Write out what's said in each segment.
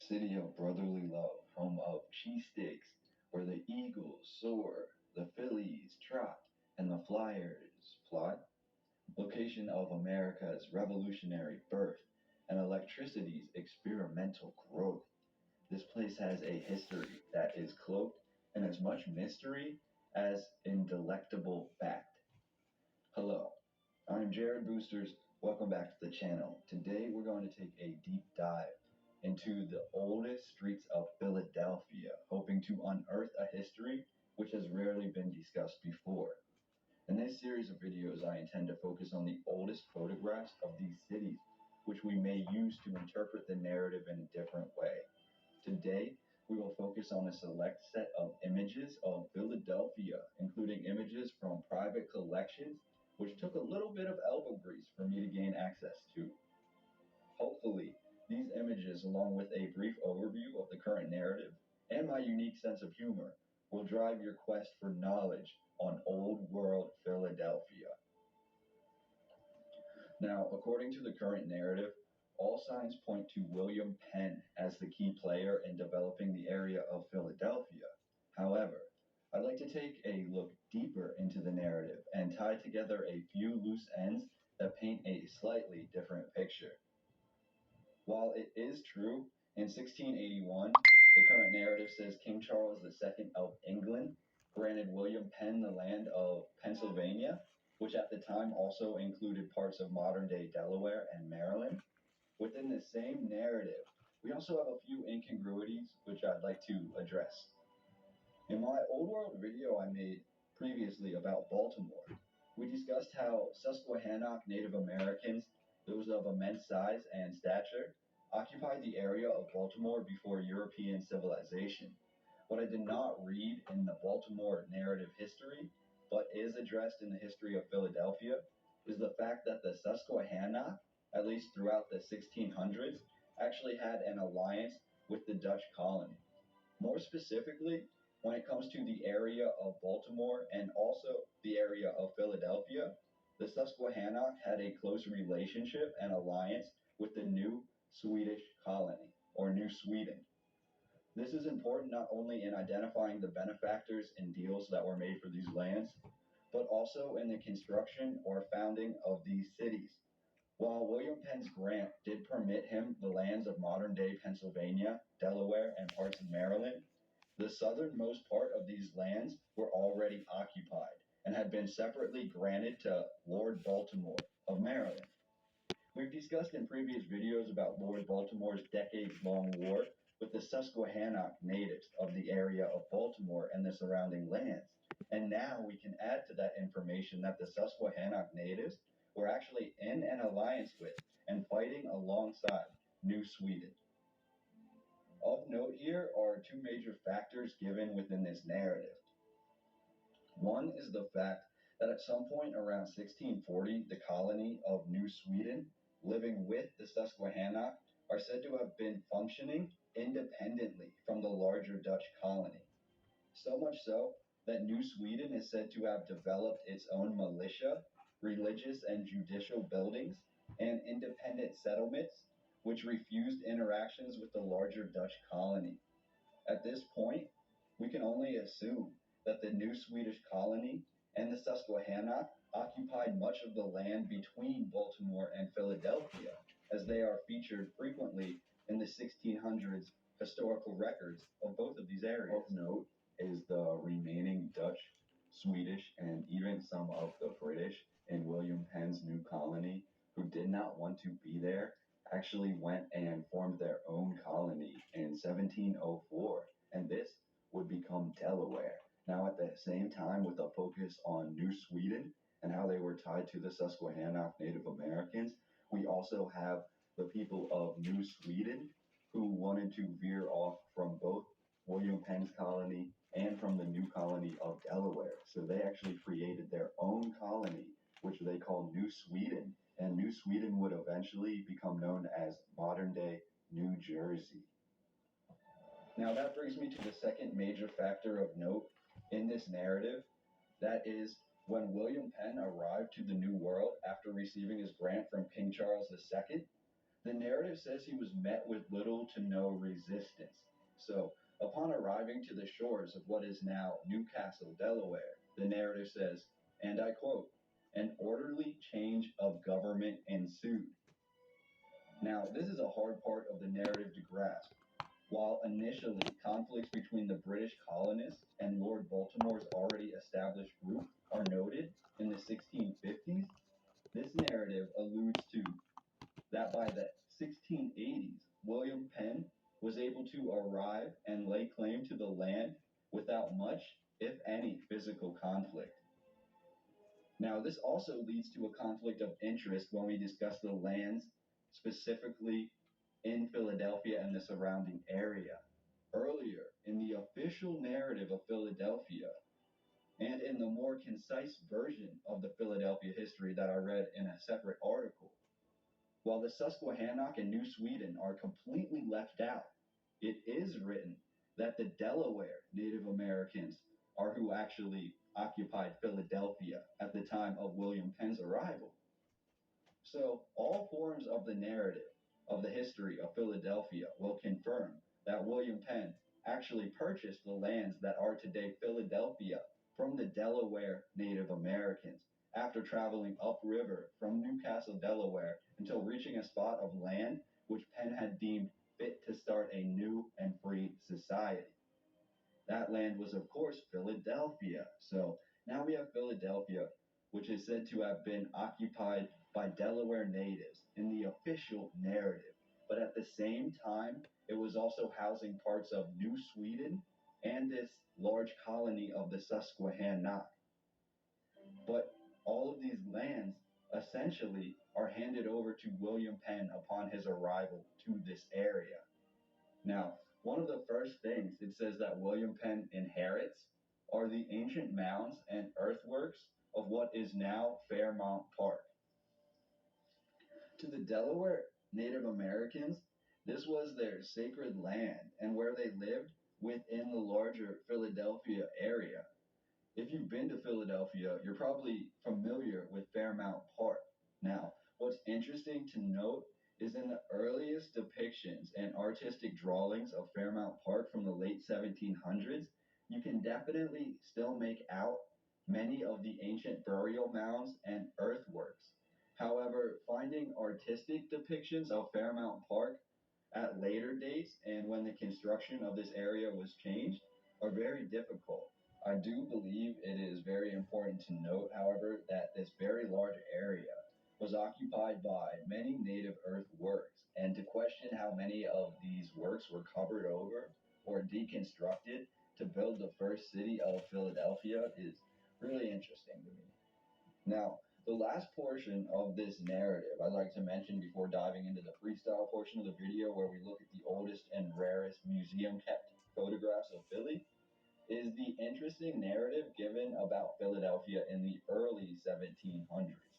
city of brotherly love, home of cheesesteaks, where the Eagles soar, the Phillies trot, and the Flyers fly. Location of America's revolutionary birth and electricity's experimental growth. This place has a history that is cloaked in as much mystery as in delectable fact. Hello, I'm Jared Boosters. Welcome back to the channel. Today we're going to take a deep dive into the oldest streets of Philadelphia, hoping to unearth a history which has rarely been discussed before. In this series of videos, I intend to focus on the oldest photographs of these cities, which we may use to interpret the narrative in a different way. Today, we will focus on a select set of images of Philadelphia, including images from private collections, which took a little bit of elbow grease for me to gain access to. Hopefully, these images, along with a brief overview of the current narrative and my unique sense of humor, will drive your quest for knowledge on Old World Philadelphia. Now, according to the current narrative, all signs point to William Penn as the key player in developing the area of Philadelphia. However, I'd like to take a look deeper into the narrative and tie together a few loose ends that paint a slightly different picture. While it is true, in 1681, the current narrative says King Charles II of England granted William Penn the land of Pennsylvania, which at the time also included parts of modern day Delaware and Maryland. Within the same narrative, we also have a few incongruities which I'd like to address. In my Old World video I made previously about Baltimore, we discussed how Susquehannock Native Americans, those of immense size and stature, occupied the area of Baltimore before European civilization. What I did not read in the Baltimore narrative history, but is addressed in the history of Philadelphia, is the fact that the Susquehannock, at least throughout the 1600s, actually had an alliance with the Dutch colony. More specifically, when it comes to the area of Baltimore and also the area of Philadelphia, the Susquehannock had a close relationship and alliance with the new Swedish colony, or New Sweden. This is important not only in identifying the benefactors and deals that were made for these lands, but also in the construction or founding of these cities. While William Penn's grant did permit him the lands of modern day Pennsylvania, Delaware, and parts of Maryland, the southernmost part of these lands were already occupied and had been separately granted to Lord Baltimore of Maryland. We've discussed in previous videos about Lord Baltimore's decades-long war with the Susquehannock natives of the area of Baltimore and the surrounding lands. And now we can add to that information that the Susquehannock natives were actually in an alliance with and fighting alongside New Sweden. Of note here are two major factors given within this narrative. One is the fact that at some point around 1640, the colony of New Sweden, living with the Susquehannock, are said to have been functioning independently from the larger Dutch colony. So much so that New Sweden is said to have developed its own militia, religious and judicial buildings, and independent settlements, which refused interactions with the larger Dutch colony. At this point, we can only assume that the new Swedish colony and the Susquehannock occupied much of the land between Baltimore and Philadelphia, as they are featured frequently in the 1600s historical records of both of these areas. Of note is the remaining Dutch, Swedish, and even some of the British in William Penn's new colony who did not want to be there actually went and formed their own colony in 1704, and this would become Delaware. Now, at the same time, with a focus on New Sweden and how they were tied to the Susquehannock Native Americans, we also have the people of New Sweden who wanted to veer off from both William Penn's colony and from the new colony of Delaware. So they actually created their own colony, which they call New Sweden, and New Sweden would eventually become known as modern-day New Jersey. Now that brings me to the second major factor of note in this narrative, that is, when William Penn arrived to the New World after receiving his grant from King Charles II, The narrative says he was met with little to no resistance. So, upon arriving to the shores of what is now Newcastle, Delaware, the narrative says, and I quote, an orderly change of government ensued. Now, this is a hard part of the narrative to grasp. While initially conflicts between the British colonists and Lord Baltimore's already established group are noted in the 1650s, this narrative alludes to that by the 1680s, William Penn was able to arrive and lay claim to the land without much, if any, physical conflict. Now, this also leads to a conflict of interest when we discuss the lands specifically in Philadelphia and the surrounding area. Earlier, in the official narrative of Philadelphia, and in the more concise version of the Philadelphia history that I read in a separate article, while the Susquehannock and New Sweden are completely left out, it is written that the Delaware Native Americans are who actually occupied Philadelphia at the time of William Penn's arrival. So, all forms of the narrative of the history of Philadelphia will confirm that William Penn actually purchased the lands that are today Philadelphia from the Delaware Native Americans after traveling upriver from Newcastle, Delaware, until reaching a spot of land which Penn had deemed fit to start a new and free society. That land was, of course, Philadelphia. So now we have Philadelphia, which is said to have been occupied by Delaware natives in the official narrative. But at the same time, it was also housing parts of New Sweden and this large colony of the Susquehannock. But all of these lands essentially are handed over to William Penn upon his arrival to this area. Now, one of the first things it says that William Penn inherits are the ancient mounds and earthworks of what is now Fairmount Park. To the Delaware Native Americans, this was their sacred land and where they lived within the larger Philadelphia area. If you've been to Philadelphia, you're probably familiar with Fairmount Park. Now, what's interesting to note is in the earliest depictions and artistic drawings of Fairmount Park from the late 1700s, you can definitely still make out many of the ancient burial mounds and earthworks. However, finding artistic depictions of Fairmount Park at later dates and when the construction of this area was changed are very difficult. I do believe it is very important to note, however, that this very large area was occupied by many native earth works, and to question how many of these works were covered over or deconstructed to build the first city of Philadelphia is really interesting to me. Now, the last portion of this narrative I'd like to mention before diving into the freestyle portion of the video where we look at the oldest and rarest museum kept photographs of Philly is the interesting narrative given about Philadelphia in the early 1700s.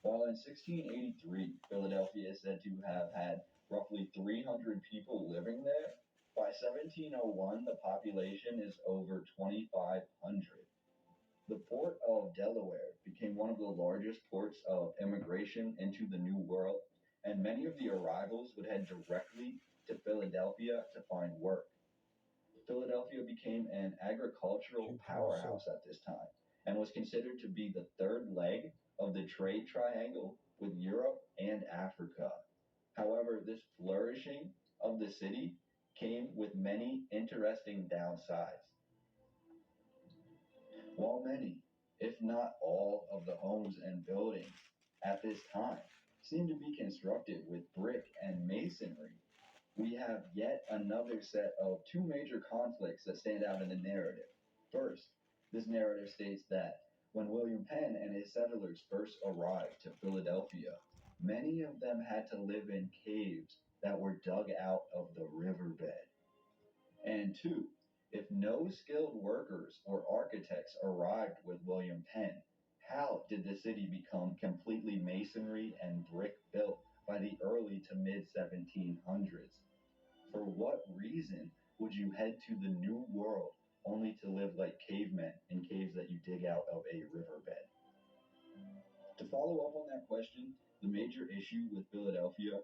While in 1683, Philadelphia is said to have had roughly 300 people living there, by 1701 the population is over 2,500. The port of Delaware became one of the largest ports of immigration into the New World, and many of the arrivals would head directly to Philadelphia to find work. Philadelphia became an agricultural powerhouse at this time and was considered to be the third leg of the trade triangle with Europe and Africa. However, this flourishing of the city came with many interesting downsides. While many, if not all, of the homes and buildings at this time seem to be constructed with brick and masonry, we have yet another set of two major conflicts that stand out in the narrative. First, this narrative states that when William Penn and his settlers first arrived to Philadelphia, many of them had to live in caves that were dug out of the riverbed. And two, if no skilled workers or architects arrived with William Penn, how did the city become completely masonry and brick built by the early to mid 1700s? For what reason would you head to the New World only to live like cavemen in caves that you dig out of a riverbed? To follow up on that question, the major issue with Philadelphia